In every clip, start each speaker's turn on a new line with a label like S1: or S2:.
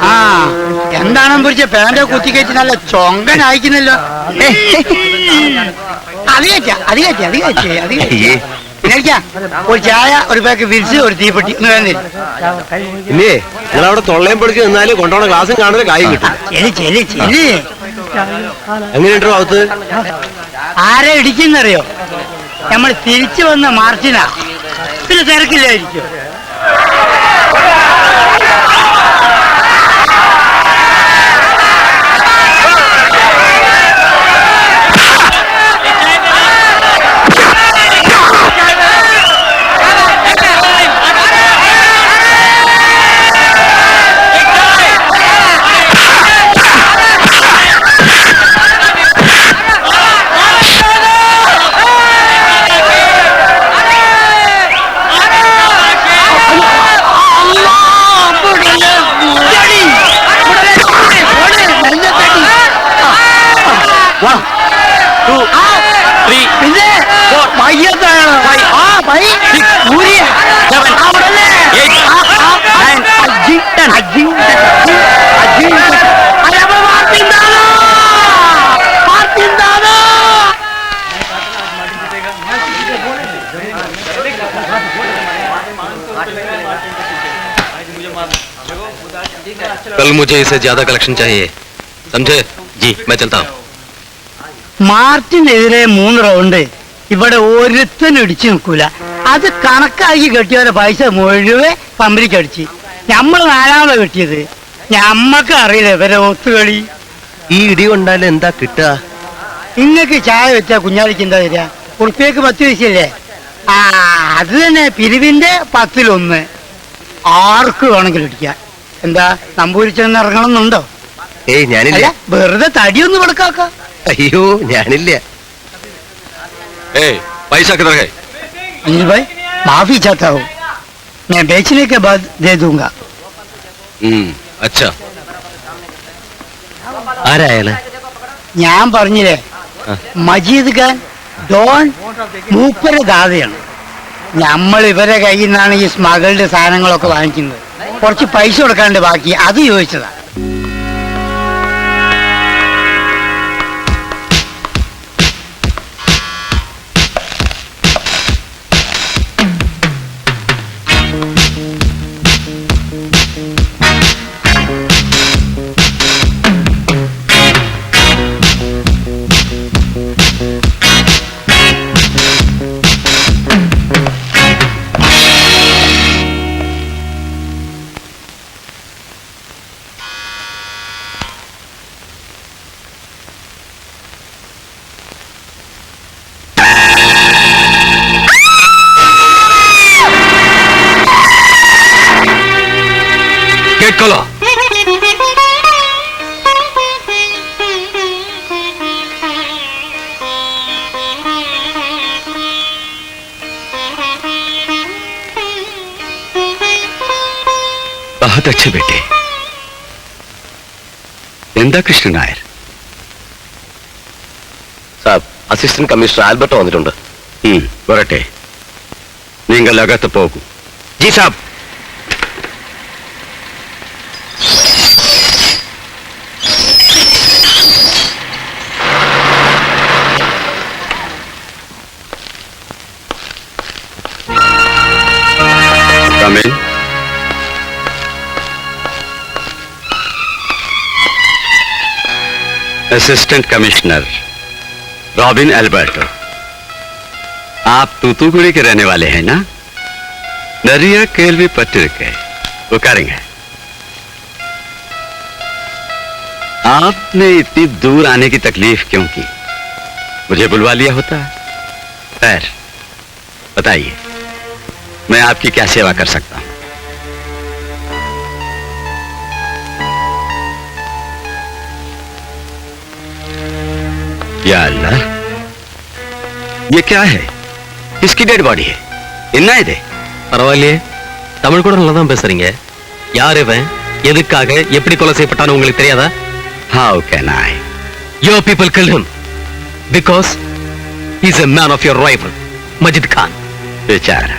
S1: ആ എന്താണെന്ന് പിടിച്ച പേന്റെ കുത്തിക്കയറ്റി നല്ല ചൊങ്കൻ അയക്കുന്നല്ലോ. അത് കയറ്റി ഒരു ചായ, ഒരു പാക്ക് വിൽസ്, ഒരു തീപ്പെട്ടി ഒന്ന് വേണ്ടില്ല.
S2: ഇല്ലേ നിങ്ങളവിടെ തൊള്ളയും പൊടിച്ച് നിന്നാല് കൊണ്ടോണ ഗ്ലാസും കാണുന്ന കായ് കിട്ടും. എങ്ങനെയുണ്ടോ അകത്ത്?
S1: ആരെ ഇടിക്കുന്നറിയോ? നമ്മൾ തിരിച്ചു വന്ന മാർച്ചിനാ. പിന്നെ തിരക്കില്ലായിരിക്കും.
S2: कल मुझे इससे ज्यादा कलेक्शन चाहिए, समझे? जी मैं चलता हूँ.
S1: മാർട്ടിനെതിരെ 3 റൗണ്ട് ഇവിടെ ഒരുത്തനും ഇടിച്ചു നിൽക്കൂല. അത് കണക്കാക്കി കെട്ടിയവരെ പൈസ മുഴുവൻ പമ്പരിക്കടിച്ച്. നമ്മൾ 4ാമത് കെട്ടിയത്. ഞമ്മക്ക് അറിയില്ല ഇവരെ ഒത്തുകളി.
S2: ഈ ഇടി കൊണ്ടാലും എന്താ കിട്ടുക?
S1: ഇങ്ങക്ക് ചായ വെച്ചാ കുഞ്ഞാലിക്ക് എന്താ തരിക? ഉറുപ്പിയക്ക് 10 പൈസയല്ലേ? ആ അത് തന്നെ. പിരിവിന്റെ 10-1 ആർക്ക് വേണമെങ്കിലും ഇടിക്കാം. എന്താ നമ്പൂരിച്ചെന്ന് ഇറങ്ങണമെന്നുണ്ടോ?
S2: ഏയ് ഞാനില്ല.
S1: വെറുതെ തടിയൊന്നും കൊടുക്കാക്ക.
S2: അയ്യോ ഞാനില്ല. पैसा किधर है?
S1: अनिल भाई माफी चाहता हूँ, मैं बेचने के बाद दे दूंगा.
S2: अच्छा. ആരായാല്?
S1: ഞാൻ പറഞ്ഞില്ലേ, മജീദ് ഖാൻ ഡോൺ മൂപ്പര് ദാതയാണ്. നമ്മൾ ഇവരെ കയ്യിൽ നിന്നാണ് ഈ സ്മഗിൾഡ് സാധനങ്ങളൊക്കെ വാങ്ങിക്കുന്നത്. കുറച്ച് പൈസ കൊടുക്കാണ്ട് ബാക്കി അത് ചോദിച്ചതാ.
S2: खोलो. बहुत अच्छे बेटे. എന്താ കൃഷ്ണൻ നായർ സാബ്? അസിസ്റ്റന്റ് കമ്മീഷണർ ആൽബർട്ട് വന്നിട്ടുണ്ട്. വരട്ടെ. നിങ്ങൾ അകത്ത് പോകൂ. ജി സാബ്. असिस्टेंट कमिश्नर रॉबिन एल्बर्टो, आप तूतुकुड़ी के रहने वाले हैं ना? नरिया केल्वी पट्टिर के वो करेंगे. आपने इतनी दूर आने की तकलीफ क्यों की? मुझे बुलवा लिया होता. खैर बताइए, मैं आपकी क्या सेवा कर सकता हूं? या अल्लाह, ये क्या है? किसकी डेड बॉडी है? इन्ना है दे.
S3: பரவாயில்லையே, தமிழ் கூட நல்லா தான் பேசுறீங்க. யார் இவன், எதுக்காக, எப்படி கொலை செய்யப்பட்டான்னு உங்களுக்கு தெரியாதா?
S2: How can I?
S3: Your people killed him because he's a man of your rival, Majid Khan.
S2: बेचारा.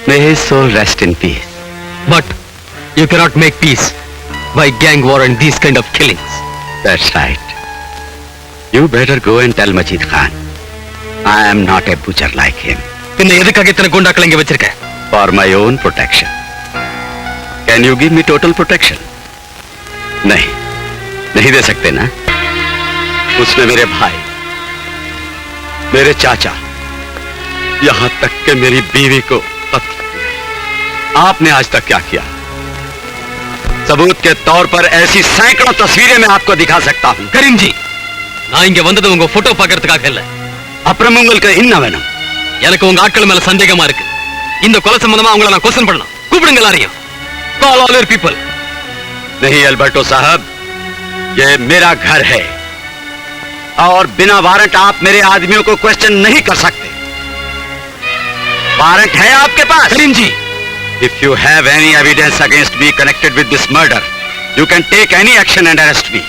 S2: May his soul rest in peace.
S3: But You cannot make peace by gang war and these kind of killings.
S2: That's right. You better go and tell Majid Khan. I am not a butcher like him.
S3: പിന്നെ എതുക്കാக ഇത്തனை ഗുണ്ടാക്കൾ இங்க வச்சிருக்க?
S2: For my own protection. Can you give me total protection? नहीं, नहीं दे सकते ना? उसने मेरे भाई, मेरे चाचा, यहां तक कि मेरी बीवी को कत्ल किया। आपने आज तक क्या किया? सबूत के तौर पर ऐसी सैकड़ों तस्वीरें मैं आपको दिखा सकता हूं।
S3: கரீம் ஜி, நான் இங்க வந்தது உங்க போட்டோ பார்க்கிறதுக்காக இல்ல.
S2: அப்புறம் உங்களுக்கு என்ன வேணும்?
S3: எனக்கு உங்க ஆட்கள் மேல சந்தேகமா இருக்கு. இந்த கொலை சம்பந்தமா அவங்கள நான் क्वेश्चन பண்ணணும். கூப்பிடுங்க எல்லாரையும். Call all your people.
S2: नहीं अल्बर्टो साहब, ये मेरा घर है और बिना वारंट आप मेरे आदमियों को क्वेश्चन नहीं कर सकते। वारंट है आपके पास?
S3: करीम जी,
S2: If you have any evidence against me connected with this murder, you can take any action and arrest me.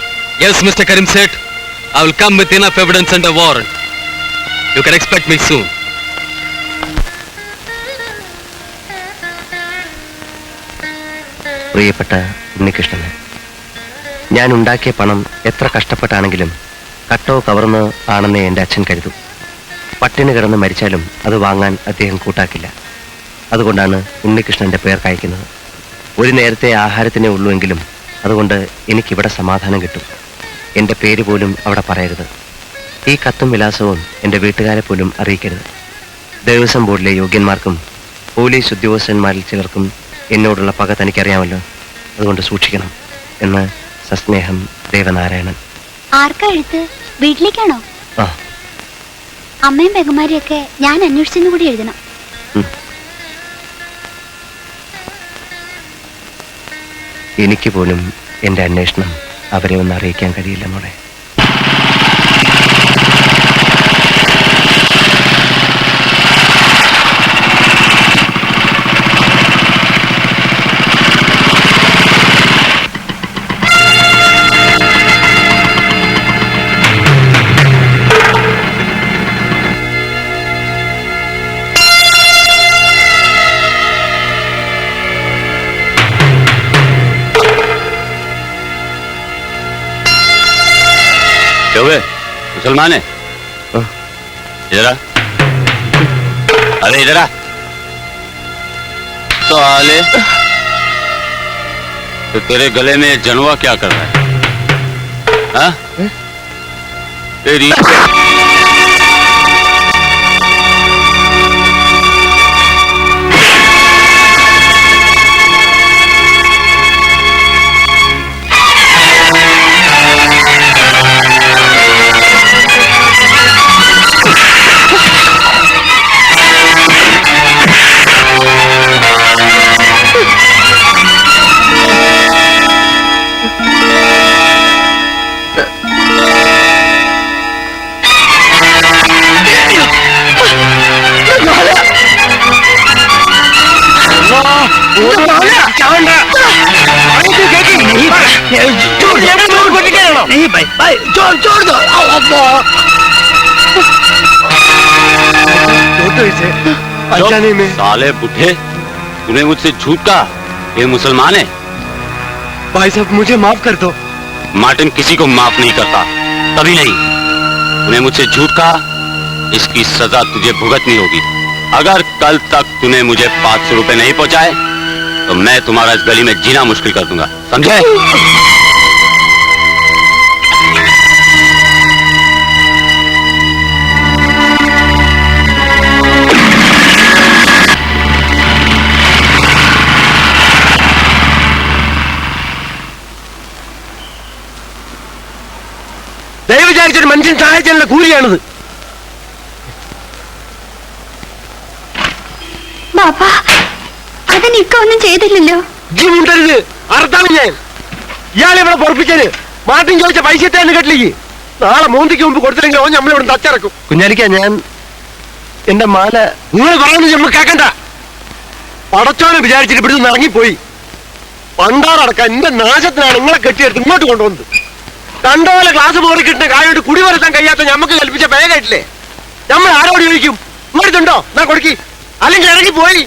S3: yes, Mr. Karim Seth, I will come with enough evidence and a warrant. You can expect me soon.
S4: പ്രിയപ്പെട്ട ഉണ്ണികൃഷ്ണന്, ഞാൻ ഉണ്ടാക്കിയ പണം എത്ര കഷ്ടപ്പെട്ടാണെങ്കിലും കട്ടോ കവർന്ന് ആണെന്നേ എൻ്റെ അച്ഛൻ കരുതും. പട്ടിണി കിടന്ന് മരിച്ചാലും അത് വാങ്ങാൻ അദ്ദേഹം കൂട്ടാക്കില്ല. അതുകൊണ്ടാണ് ഉണ്ണികൃഷ്ണൻ്റെ പേർ കായ്ക്കുന്നത്. ഒരു നേരത്തെ ആഹാരത്തിനേ ഉള്ളൂവെങ്കിലും അതുകൊണ്ട് എനിക്കിവിടെ സമാധാനം കിട്ടും. എൻ്റെ പേര് പോലും അവിടെ പറയരുത്. ഈ കത്തും വിലാസവും എൻ്റെ വീട്ടുകാരെ പോലും അറിയിക്കരുത്. ദേവസ്വം ബോർഡിലെ യോഗ്യന്മാർക്കും പോലീസ് ഉദ്യോഗസ്ഥന്മാരിൽ ചിലർക്കും എന്നോടുള്ള പക തനിക്കറിയാമല്ലോ. അതുകൊണ്ട് സൂക്ഷിക്കണം എന്ന് സസ്നേഹം ദേവനാരായണൻ.
S5: ആർക്കാ എഴുത്ത്? വീട്ടിലേക്കാണോ?
S4: ആ,
S5: അമ്മയും പെങ്ങന്മാരെയൊക്കെ ഞാൻ അന്വേഷിച്ചെന്ന് കൂടി എഴുതണം.
S4: എനിക്ക് പോലും എൻ്റെ അന്വേഷണം അവരെ ഒന്ന് അറിയിക്കാൻ കഴിയില്ല മോളെ.
S2: क्यों है? मुसलमान है? इधर आ। अरे इधर आ। तो आले, तो तेरे गले में जनवा क्या कर रहा है? हाँ? तेरी
S1: नहीं भाई भाई छोड़ छोड़ दो।
S2: अचानक में साले बुढ़े, तूने मुझसे झूठ कहा ये मुसलमान है।
S4: भाई साहब मुझे माफ कर दो।
S2: मार्टिन किसी को माफ नहीं करता, कभी नहीं। तूने मुझसे झूठ कहा, इसकी सजा तुझे भुगतनी होगी। अगर कल तक तूने मुझे 500 रुपए नहीं पहुंचाए तो मैं तुम्हारा इस गली में जीना मुश्किल कर दूंगा, समझे?
S4: ദയവ് വിചാരിച്ചൊരു മനുഷ്യൻ സഹായിച്ചാലുള്ള കൂലിയാണിത്.
S5: ബാപ്പാ, അതിനിക്ക ഒന്നും ചെയ്തില്ലല്ലോ.
S4: ജീവുണ്ടരുത്, അർത്താണ് ഞാൻ. ഇയാളെ ഇവിടെ പൊറപ്പിച്ചത് മാർട്ടിൻ ചോദിച്ച പൈസ എത്താന്ന് കേട്ടില്ലേ? നാളെ മൂന്നിക്ക് മുമ്പ് കൊടുത്തില്ലെങ്കിൽ ഓൻ നമ്മളിവിടെ തച്ചിറക്കും. കുഞ്ഞാലിക്ക, ഞാൻ എന്റെ മാല നിങ്ങൾ പറയുന്നത് നമ്മൾ കേക്കണ്ട. പടച്ചോനെ വിചാരിച്ചിട്ട് ഇവിടുന്ന് ഇറങ്ങിപ്പോയി. പണ്ടാറടക്കാൻ എന്റെ നാശത്തിനാണ് നിങ്ങളെ കെട്ടിയെടുത്ത് ഇങ്ങോട്ട് കൊണ്ടുവന്നത്. രണ്ടോലെ ക്ലാസ് പോറി കിട്ടുന്ന കായോട്ട് കുടി വരത്താൻ കഴിയാത്ത ഞമ്മക്ക് കൽപ്പിച്ച പേകായിട്ടില്ലേ? നമ്മൾ ആരോട് ചോദിക്കും? ഇങ്ങോട്ടുണ്ടോ എന്നാ കൊടുക്കി, അല്ലെങ്കിൽ ഇറങ്ങിപ്പോയി.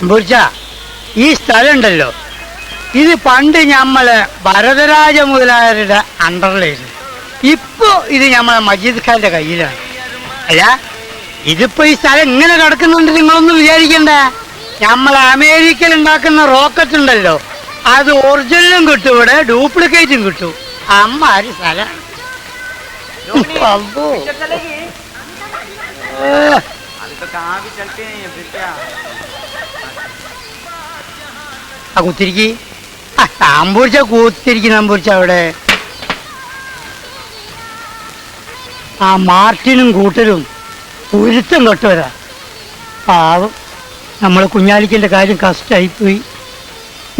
S1: നമ്പൂരിച്ച ഈ സ്ഥലം ഉണ്ടല്ലോ, ഇത് പണ്ട് ഞമ്മളെ ഭരതരാജ മുതലായവരുടെ അണ്ടറിലായിരുന്നു. ഇപ്പോ ഇത് ഞമ്മളെ മജീദ് ഖാന്റെ കയ്യിലാണ്. അല്ല, ഇതിപ്പോ ഈ സ്ഥലം ഇങ്ങനെ കിടക്കുന്നുണ്ട് നിങ്ങളൊന്നും വിചാരിക്കണ്ട. ഞമ്മളെ അമേരിക്കയിൽ ഉണ്ടാക്കുന്ന റോക്കറ്റ് ഉണ്ടല്ലോ, അത് ഒറിജിനലും കിട്ടും, ഇവിടെ ഡ്യൂപ്ലിക്കേറ്റും കിട്ടും. അമ്മാരി സ്ഥലം. ആ കുത്തിരിക്ക്, നമ്പൂരിച്ച കൂത്തിരിക്കും. നമ്പൂരിച്ച അവിടെ ആ മാർട്ടിനും കൂട്ടരും ഉരുത്തം കെട്ടുവരാ. പാവം നമ്മളെ കുഞ്ഞാലിക്കൻ്റെ കാര്യം കഷ്ടമായിപ്പോയി.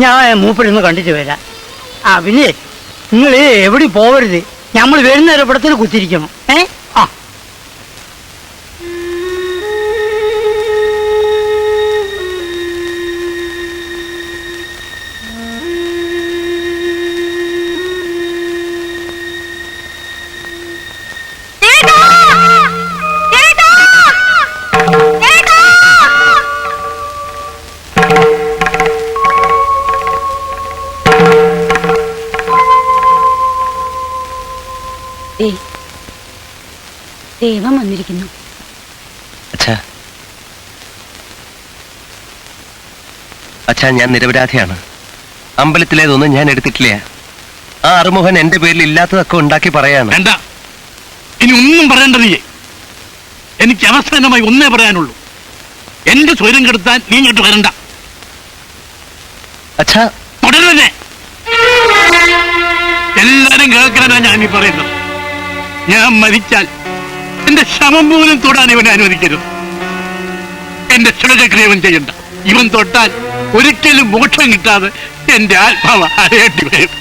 S1: ഞാൻ മൂപ്പരൊന്ന് കണ്ടിട്ട് വരാം. ആ പിന്നെ നിങ്ങൾ എവിടെ പോവരുത്, നമ്മൾ വരുന്ന ഇടപെടത്തിൽ കുത്തിരിക്കണം. ആ
S5: ദൈവം വന്നിരിക്കുന്നു.
S4: അച്ഛാ, ഞാൻ നിരപരാധിയാണ്. അമ്പലത്തിലേതൊന്നും ഞാൻ എടുത്തിട്ടില്ല. ആ അറുമുഖൻ എന്റെ പേരിൽ ഇല്ലാത്തതൊക്കെ ഉണ്ടാക്കി പറയാണ്.
S6: വേണ്ട, ഇനി ഒന്നും പറയേണ്ട നീ. എനിക്ക് അവസാനമായി ഒന്നേ പറയാനുള്ളൂ, എന്റെ സ്വരം കെടുത്താൻ നീ ഇങ്ങോട്ട് വരണ്ട.
S4: അച്ഛാ,
S6: തുടരുന്നേ. എല്ലാരും കേൾക്കാനാ ഞാൻ ഈ പറയുന്നത്. ഞാൻ മരിച്ചാൽ എന്റെ ശവം പോലും തൊടാൻ ഇവനെ അനുവദിക്കരുത്. എന്റെ ശുഭചക്രിയവൻ ചെയ്യണ്ട. ഇവൻ തൊട്ടാൽ ഒരിക്കലും മോക്ഷം കിട്ടാതെ എന്റെ ആത്മാവ് അറിയേണ്ടി വരും.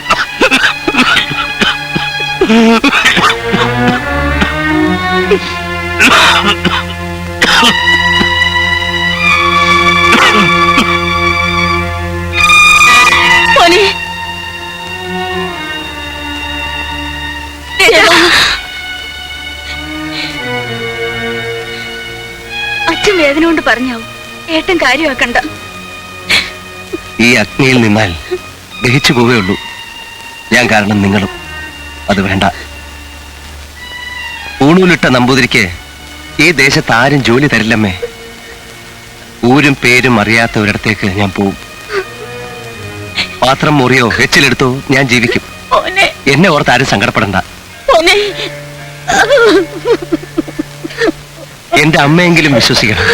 S5: അച്ഛൻ വേദന കൊണ്ട് പറഞ്ഞാവും, ഏട്ടൻ കാര്യമാക്കണ്ട.
S4: ഈ അഗ്നിയിൽ നിന്നാൽ ദഹിച്ചു പോവുകയുള്ളൂ ഞാൻ, കാരണം നിങ്ങളും. അത് വേണ്ട. ഊണൂലിട്ട നമ്പൂതിരിക്ക് ഈ ദേശത്ത് ആരും ജോലി തരില്ലമ്മേ. ഊരും പേരും അറിയാത്ത ഒരിടത്തേക്ക് ഞാൻ പോവും. പാത്രം മുറിയോ എച്ചിലെടുത്തോ ഞാൻ ജീവിക്കും. എന്നെ ഓർത്ത് ആരും സങ്കടപ്പെടണ്ട. എന്റെ അമ്മയെങ്കിലും വിശ്വസിക്കണം.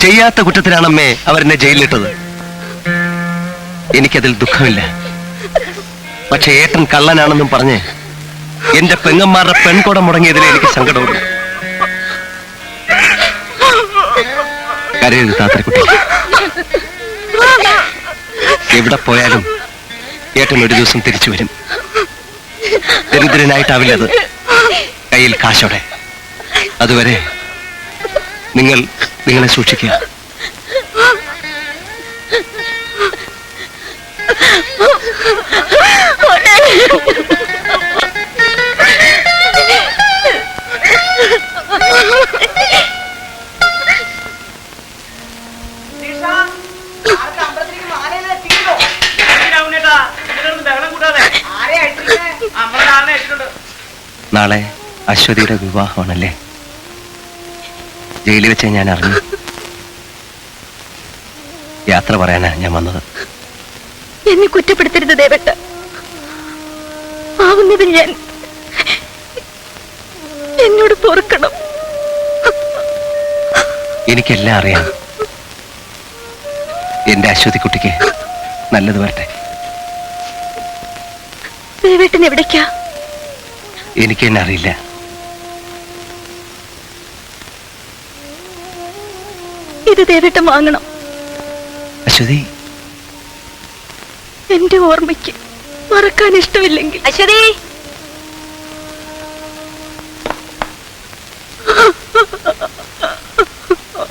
S4: ചെയ്യാത്ത കുറ്റത്തിനാണമ്മേ അവരെന്നെ ജയിലിലിട്ടത്. എനിക്കതിൽ ദുഃഖമില്ല. പക്ഷെ ഏട്ടൻ കള്ളനാണെന്നും പറഞ്ഞ് എന്റെ പെങ്ങന്മാരുടെ പെൺകുടം മുടങ്ങിയതിൽ എനിക്ക് സങ്കടമുണ്ട്. കരയരുത് താത്തരക്കുട്ടി. എവിടെ പോയാലും ഏട്ടൻ ഒരു ദിവസം തിരിച്ചു വരും. ദരിദ്രനായിട്ടാവില്ല അത്, കയ്യിൽ കാശോടെ. അതുവരെ നിങ്ങളെ സൂക്ഷിക്കുക. നാളെ അശ്വതിയുടെ വിവാഹമാണല്ലേ? ജയിലിൽ വെച്ച് ഞാൻ അറിഞ്ഞു. യാത്ര പറയാനാ ഞാൻ വന്നത്.
S5: എന്നെ കുറ്റപ്പെടുത്തരുത് ദേവട്ട. ആവുന്നതിൽ ഞാൻ എന്നോട് പൊറുക്കണം.
S4: എനിക്കെല്ലാം അറിയാം. എന്റെ അശ്വതിക്കുട്ടിക്ക് നല്ലത് വരട്ടെ.
S5: ദേവേട്ടൻ എവിടേക്കാ?
S4: എനിക്ക് എന്നെ അറിയില്ല.
S5: ഇത് ദേവേട്ടൻ വാങ്ങണം.
S4: അശ്വതി,
S5: എന്റെ ഓർമ്മയ്ക്ക് മറക്കാൻ ഇഷ്ടമില്ലെങ്കിൽ. അശ്വതി!